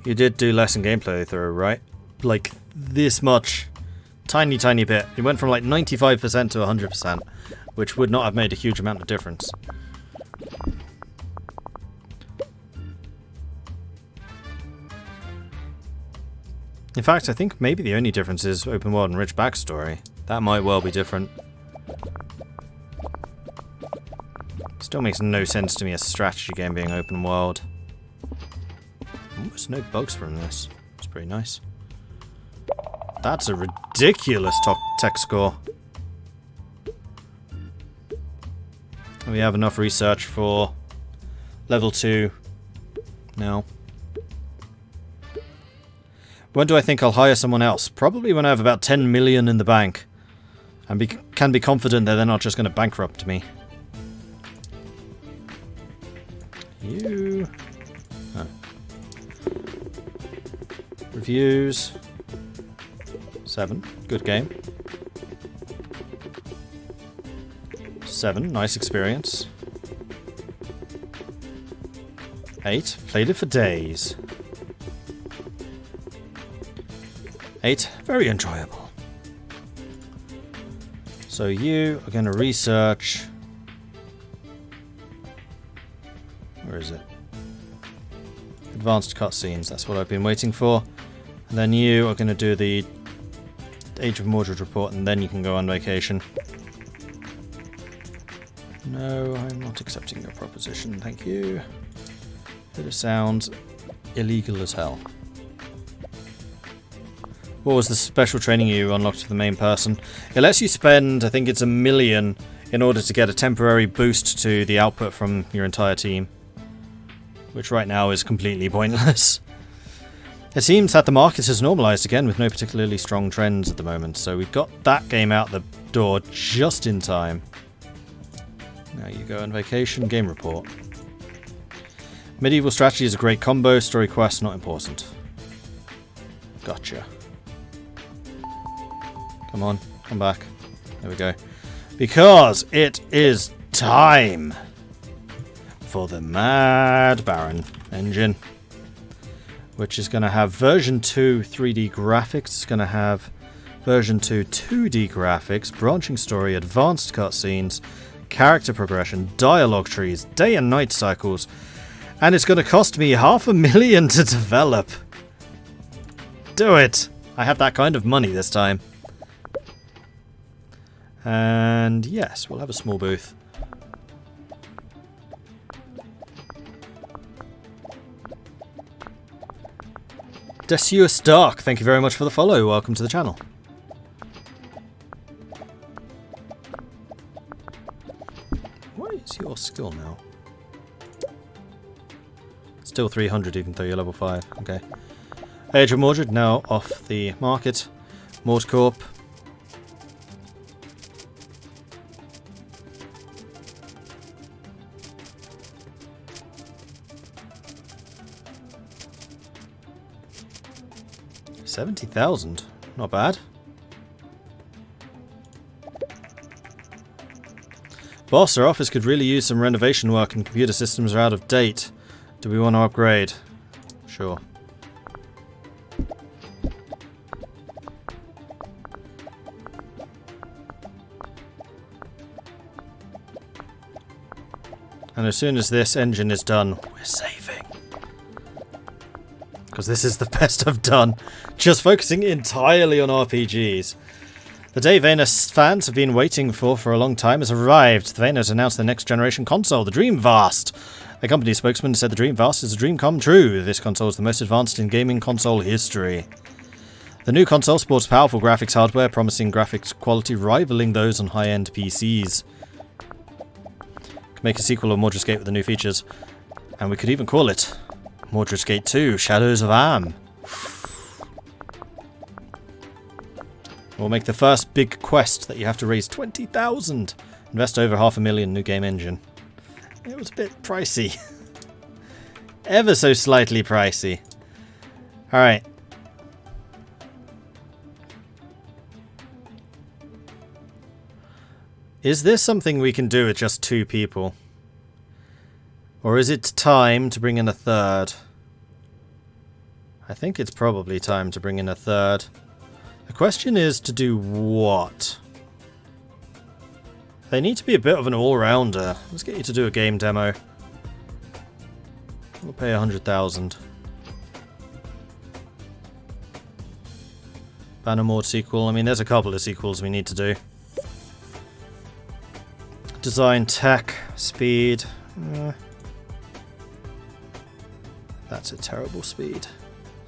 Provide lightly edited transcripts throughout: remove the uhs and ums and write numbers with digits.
You did do less in gameplay through, right? Like, this much. Tiny, tiny bit. You went from like 95% to 100%, which would not have made a huge amount of difference. In fact, I think maybe the only difference is open world and rich backstory. That might well be different. Still makes no sense to me a strategy game being open world. Almost no bugs from this. It's pretty nice. That's a ridiculous top tech score. We have enough research for level 2 now. When do I think I'll hire someone else? Probably when I have about 10 million in the bank. And can be confident that they're not just going to bankrupt me. You... Oh. Reviews. 7. Good game. 7. Nice experience. 8. Played it for days. 8. Very enjoyable. So you are going to research... Where is it? Advanced cutscenes. That's what I've been waiting for. And then you are going to do the Age of Mordred report, and then you can go on vacation. No, I'm not accepting your proposition. Thank you. It sounds illegal as hell. What was the special training you unlocked for the main person? It lets you spend, I think it's 1 million, in order to get a temporary boost to the output from your entire team. Which right now is completely pointless. It seems that the market has normalised again with no particularly strong trends at the moment, so we've got that game out the door just in time. Now you go on vacation, game report. Medieval strategy is a great combo, story quest not important. Gotcha. Come on, come back. There we go. Because it is time for the Mad Baron engine, which is going to have version 2 3D graphics, it's going to have version 2 2D graphics, branching story, advanced cutscenes, character progression, dialogue trees, day and night cycles, and it's going to cost me $500,000 to develop. Do it! I have that kind of money this time. And yes, we'll have a small booth. Desua Stark, thank you very much for the follow. Welcome to the channel. What is your skill now? Still 300 even though you're level 5. Okay. Age of Mordred now off the market. Mordcorp. $70,000. Not bad. Boss, our office could really use some renovation work and computer systems are out of date. Do we want to upgrade? Sure. And as soon as this engine is done, we're saving. Because this is the best I've done. Just focusing entirely on RPGs. The day Venus fans have been waiting for a long time has arrived. Venus announced the next generation console, the Dreamcast. A company spokesman said the Dreamcast is a dream come true. This console is the most advanced in gaming console history. The new console sports powerful graphics hardware, promising graphics quality rivaling those on high-end PCs. Could make a sequel of Mordred's Gate with the new features. And we could even call it Mordred's Gate 2, Shadows of Am. We'll make the first big quest that you have to raise 20,000. Invest over $500,000 new game engine. It was a bit pricey. Ever so slightly pricey. Alright. Is this something we can do with just 2 people? Or is it time to bring in a third? I think it's probably time to bring in a third. The question is to do what? They need to be a bit of an all-rounder. Let's get you to do a game demo. We'll pay 100,000. Bannermord sequel. I mean, there's a couple of sequels we need to do. Design, tech, speed. That's a terrible speed.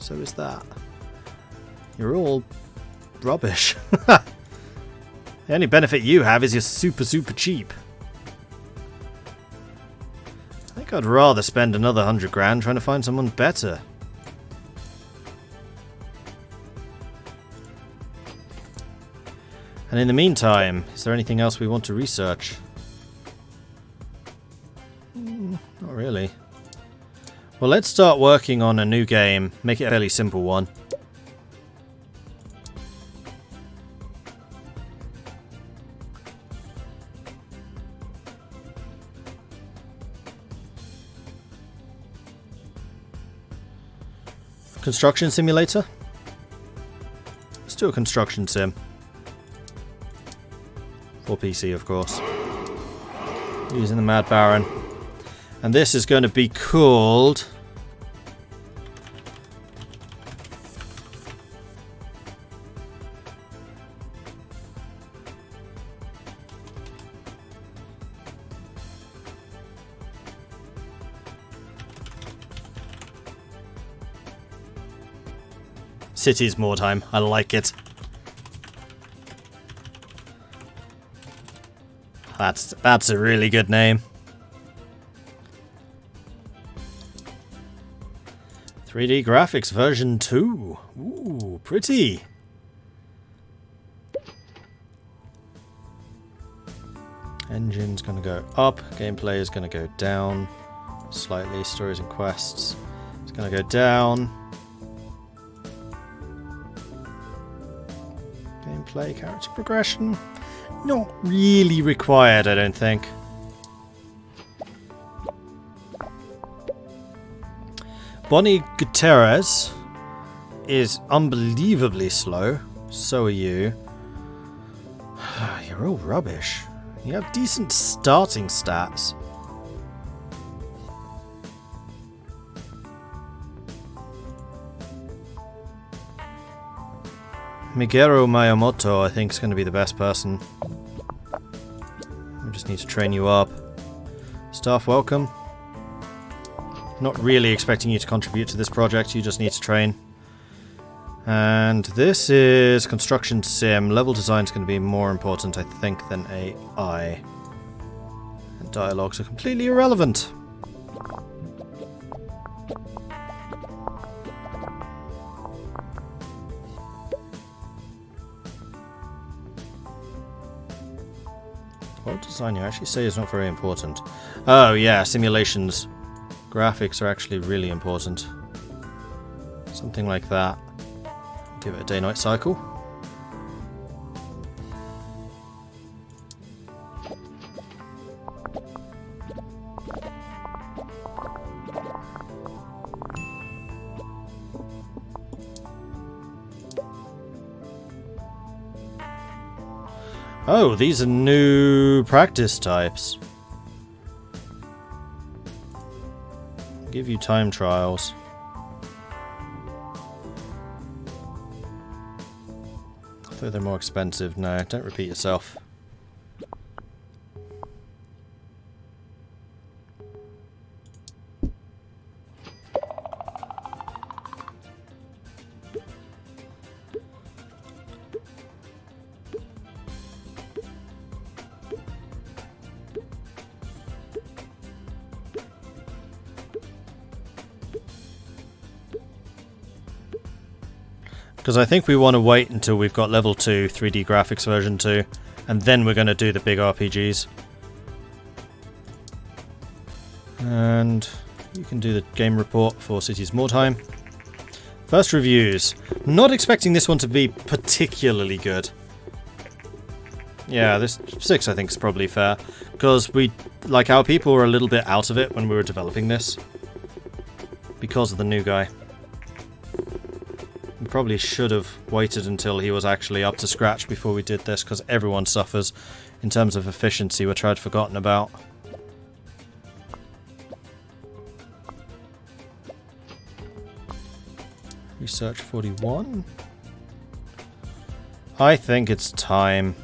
So is that. You're all rubbish. The only benefit you have is you're super, super cheap. I think I'd rather spend another 100 grand trying to find someone better. And in the meantime, is there anything else we want to research? Not really. Well, let's start working on a new game. Make it a fairly simple one. Construction simulator? Let's do a construction sim. For PC, of course. Using the Mad Baron. And this is going to be called... Cities Mordheim. I like it. That's a really good name. 3D graphics version 2. Ooh, pretty. Engine's gonna go up. Gameplay is gonna go down slightly. Stories and quests. It's gonna go down. Gameplay, character progression. Not really required, I don't think. Bonnie Gutierrez is unbelievably slow. So are you. You're all rubbish. You have decent starting stats. Migero Miyamoto, I think, is going to be the best person. We just need to train you up. Staff welcome. Not really expecting you to contribute to this project, you just need to train. And this is construction sim. Level design is going to be more important, I think, than AI. And dialogues are completely irrelevant. What design you actually say is not very important? Oh yeah, simulations. Graphics are actually really important. Something like that. Give it a day-night cycle. Oh, these are new practice types. Give you time trials. I thought they're more expensive. No, don't repeat yourself. Because I think we want to wait until we've got level 2 3D graphics version 2, and then we're going to do the big RPGs. And you can do the game report for Cities Mordheim. First reviews. Not expecting this one to be particularly good. Yeah, this 6 I think is probably fair. Because our people were a little bit out of it when we were developing this. Because of the new guy. probably should have waited until he was actually up to scratch before we did this, because everyone suffers in terms of efficiency, which I'd forgotten about. Research 41. I think it's time.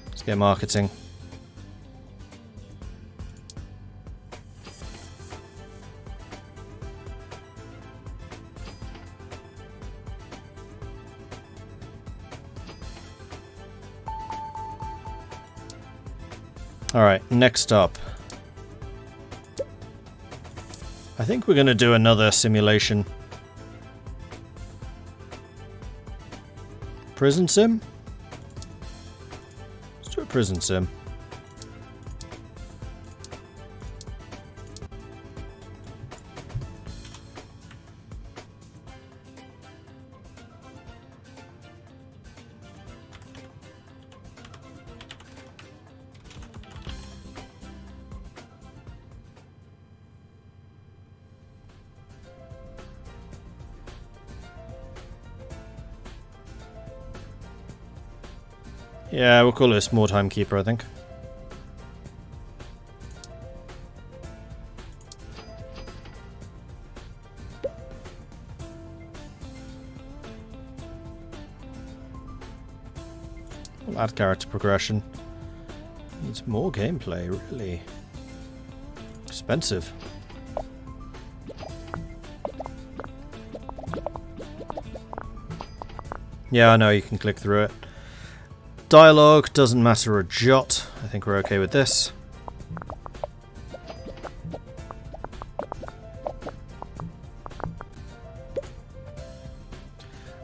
Let's get marketing. Alright, next up. I think we're going to do another simulation. Prison sim? Let's do a prison sim. Yeah, we'll call it a small timekeeper, I think. We'll add character progression. Needs more gameplay, really. Expensive. Yeah, I know, you can click through it. Dialogue doesn't matter a jot. I think we're okay with this.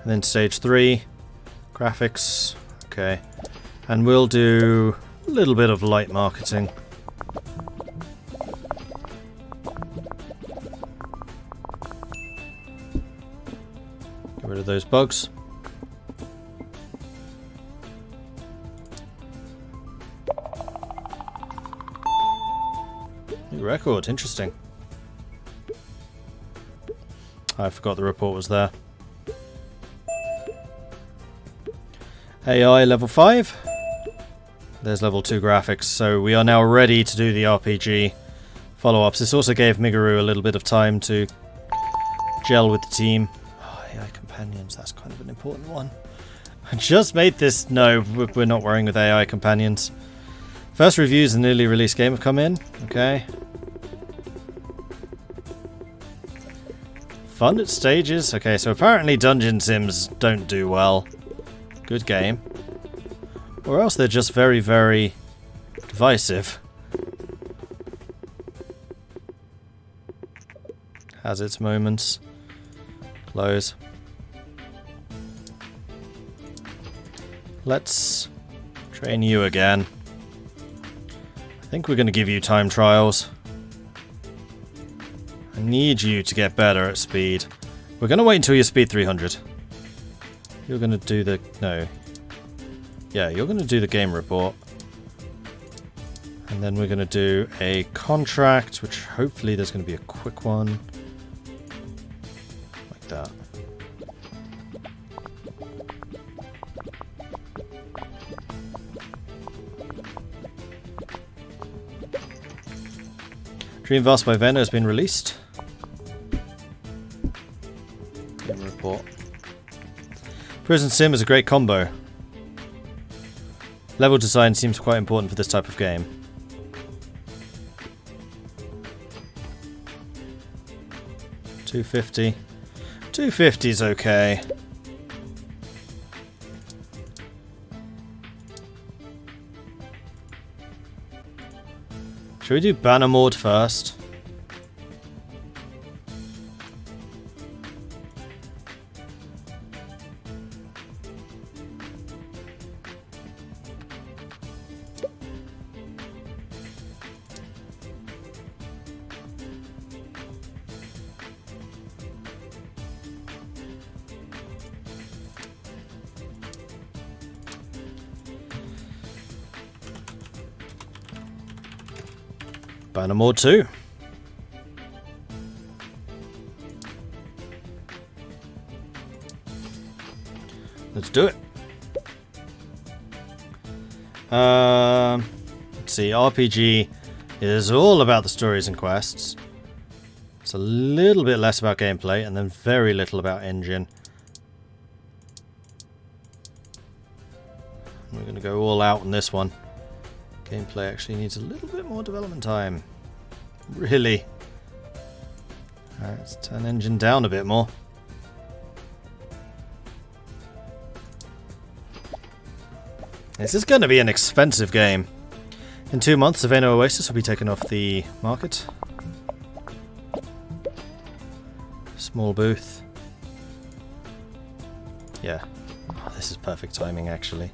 And then stage 3. Graphics. Okay. And we'll do a little bit of light marketing. Get rid of those bugs. Record, interesting. I forgot the report was there. AI level 5. There's level 2 graphics, so we are now ready to do the RPG follow-ups. This also gave Migaru a little bit of time to gel with the team. Oh, AI companions, that's kind of an important one. I just made this... No, we're not worrying with AI companions. First reviews of the newly released game have come in. Okay. Fun at stages. Okay, so apparently dungeon sims don't do well. Good game. Or else they're just very, very divisive. Has its moments. Close. Let's train you again. I think we're going to give you time trials. I need you to get better at speed. We're going to wait until you're speed 300. You're going to do the... No. Yeah, you're going to do the game report. And then we're going to do a contract, which hopefully there's going to be a quick one. Like that. Dream Vast by Venner has been released. Game report. Prison Sim is a great combo. Level design seems quite important for this type of game. $250. $250 is okay. Should we do Bannermord first? Bannermord 2. Let's do it. Let's see. RPG is all about the stories and quests. It's a little bit less about gameplay, and then very little about engine. We're going to go all out on this one. Gameplay actually needs a little bit more development time. Really. Alright, let's turn engine down a bit more. This is going to be an expensive game. In 2 months, Savannah Oasis will be taken off the market. Small booth. Yeah. Oh, this is perfect timing, actually.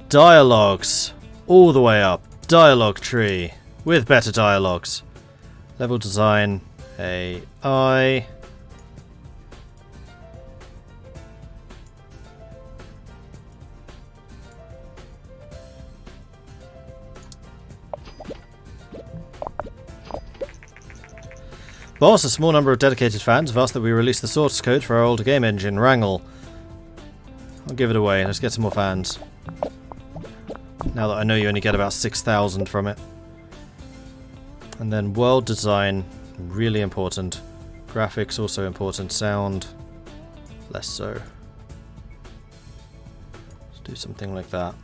Dialogues. All the way up. Dialogue tree. With better dialogues. Level design. AI. Boss, a small number of dedicated fans have asked that we release the source code for our older game engine, Wrangle. I'll give it away. Let's get some more fans. Now that I know you only get about 6,000 from it. And then world design, really important. Graphics, also important. Sound, less so. Let's do something like that.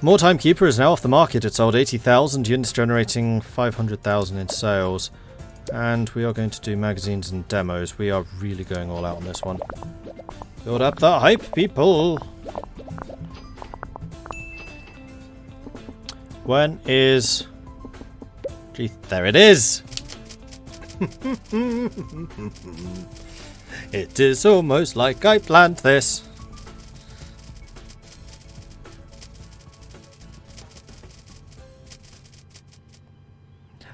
More Timekeeper is now off the market. It sold 80,000 units, generating 500,000 in sales. And we are going to do magazines and demos. We are really going all out on this one. Build up the hype, people! When is... Gee, there it is! It is almost like I planned this.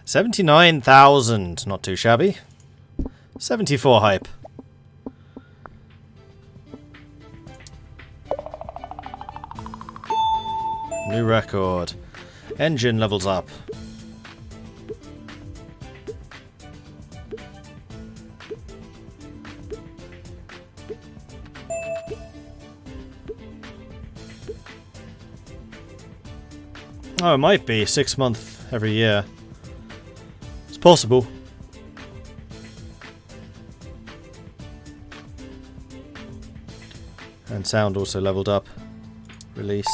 $79,000, not too shabby. 74 hype. New record. Engine levels up. Oh, it might be 6 months every year. It's possible. And sound also leveled up. Release.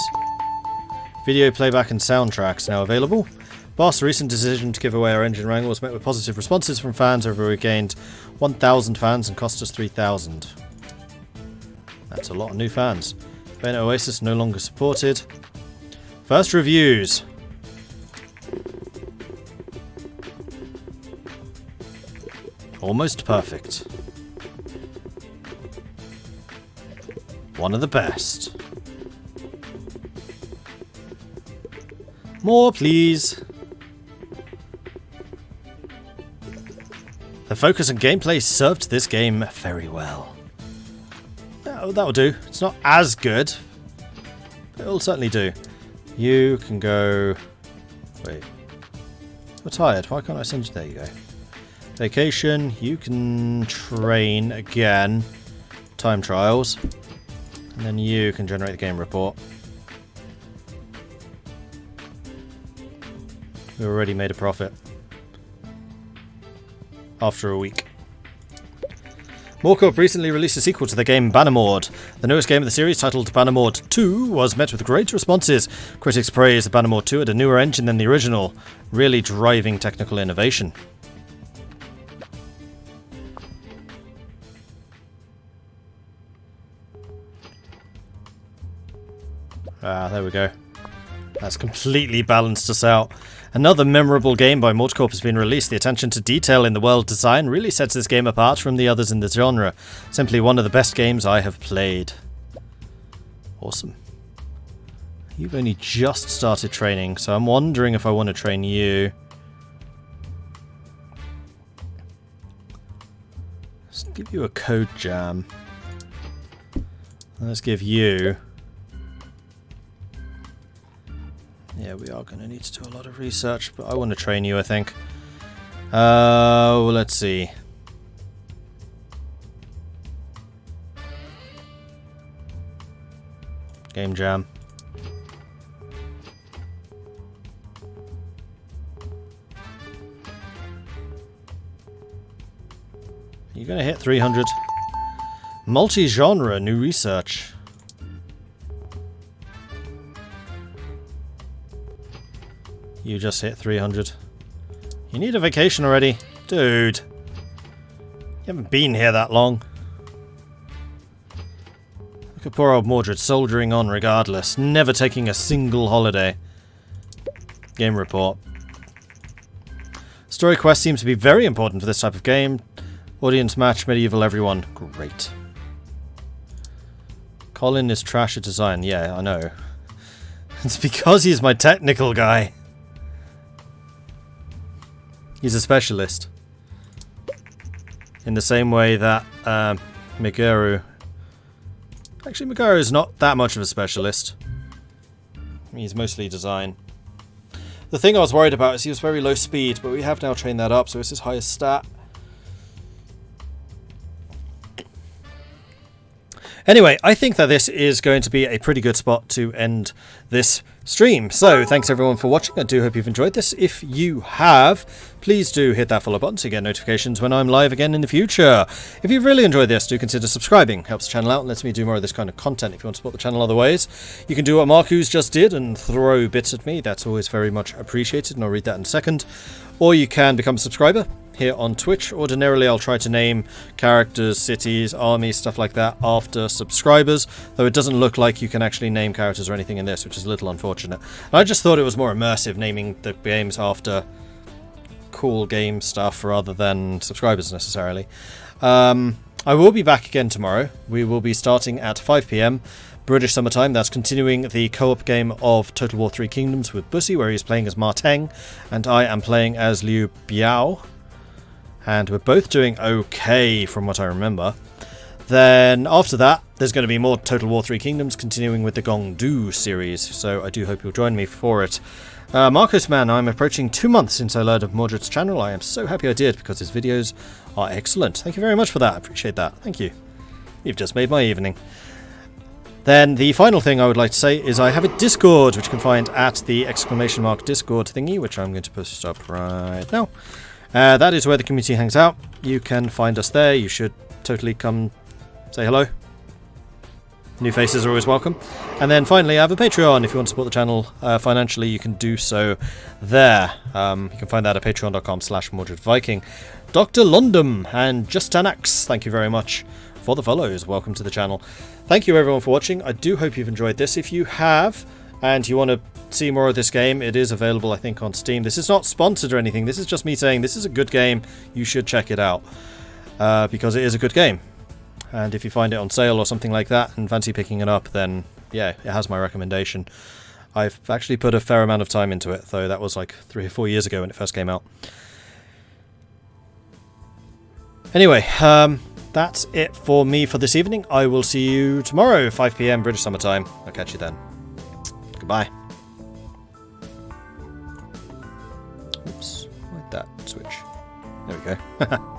Video playback and soundtracks now available. Boss, recent decision to give away our engine wrangle was met with positive responses from fans over we gained 1,000 fans and cost us 3,000. That's a lot of new fans. Bennett Oasis no longer supported. First reviews. Almost perfect. One of the best. More, please. The focus and gameplay served this game very well. That'll do. It's not as good, but it'll certainly do. You can go... Wait. You're tired. Why can't I send you... There you go. Vacation. You can train again. Time trials. And then you can generate the game report. We already made a profit. After a week. Morecorp recently released a sequel to the game Bannermord. The newest game of the series, titled Bannermord 2, was met with great responses. Critics praised Bannermord 2 had a newer engine than the original, really driving technical innovation. Ah, there we go. That's completely balanced us out. Another memorable game by Mordred has been released. The attention to detail in the world design really sets this game apart from the others in the genre. Simply one of the best games I have played. Awesome. You've only just started training, so I'm wondering if I want to train you. Let's give you a code jam. Let's give you... Yeah, Yeah, we are going to need to do a lot of research, but I want to train you, I think. Well, let's see. Game jam. You're going to hit 300. Multi-genre, new research. You just hit 300. You need a vacation already. Dude. You haven't been here that long. Look at poor old Mordred soldiering on regardless. Never taking a single holiday. Game report. Story quest seems to be very important for this type of game. Audience match, medieval, everyone. Great. Colin is trash at design. Yeah, I know. It's because he's my technical guy. He's a specialist. In the same way that Meguru... Actually, Meguru is not that much of a specialist. He's mostly design. The thing I was worried about is he was very low speed, but we have now trained that up, so it's his highest stat. Anyway, I think that this is going to be a pretty good spot to end this stream. So, thanks everyone for watching. I do hope you've enjoyed this. If you have, please do hit that follow button to get notifications when I'm live again in the future. If you've really enjoyed this, do consider subscribing. Helps the channel out and lets me do more of this kind of content. If you want to support the channel other ways, you can do what Marcus just did and throw bits at me. That's always very much appreciated, and I'll read that in a second. Or you can become a subscriber here on Twitch. Ordinarily I'll try to name characters, cities, armies, stuff like that after subscribers, though it doesn't look like you can actually name characters or anything in this, which is a little unfortunate. I just thought it was more immersive naming the games after cool game stuff rather than subscribers necessarily. I will be back again tomorrow. We will be starting at 5 PM British summertime. That's continuing the co-op game of Total War 3 Kingdoms with Bussy, where he's playing as Marteng and I am playing as Liu Biao. And we're both doing okay from what I remember. Then after that, there's going to be more Total War 3 Kingdoms continuing with the Gongdu series, so I do hope you'll join me for it. Marcus, man, I'm approaching 2 months since I learned of Mordred's channel. I am so happy I did because his videos are excellent. Thank you very much for that. I appreciate that. Thank you. You've just made my evening. Then the final thing I would like to say is I have a Discord, which you can find at the ! Discord thingy, which I'm going to post up right now. That is where the community hangs out. You can find us there. You should totally come say hello. New faces are always welcome. And then finally, I have a Patreon. If you want to support the channel financially, you can do so there. You can find that at patreon.com/MordredViking. Dr. London and Justanax, thank you very much for the follows. Welcome to the channel. Thank you everyone for watching. I do hope you've enjoyed this. If you have, and you want to see more of this game, it is available, I think, on Steam. This is not sponsored or anything. This is just me saying this is a good game. You should check it out because it is a good game. And if you find it on sale or something like that and fancy picking it up, then yeah, it has my recommendation. I've actually put a fair amount of time into it, though that was like 3 or 4 years ago when it first came out. Anyway, that's it for me for this evening. I will see you tomorrow, 5 PM British Summer Time. I'll catch you then. Goodbye. Oops, why'd that switch? There we go.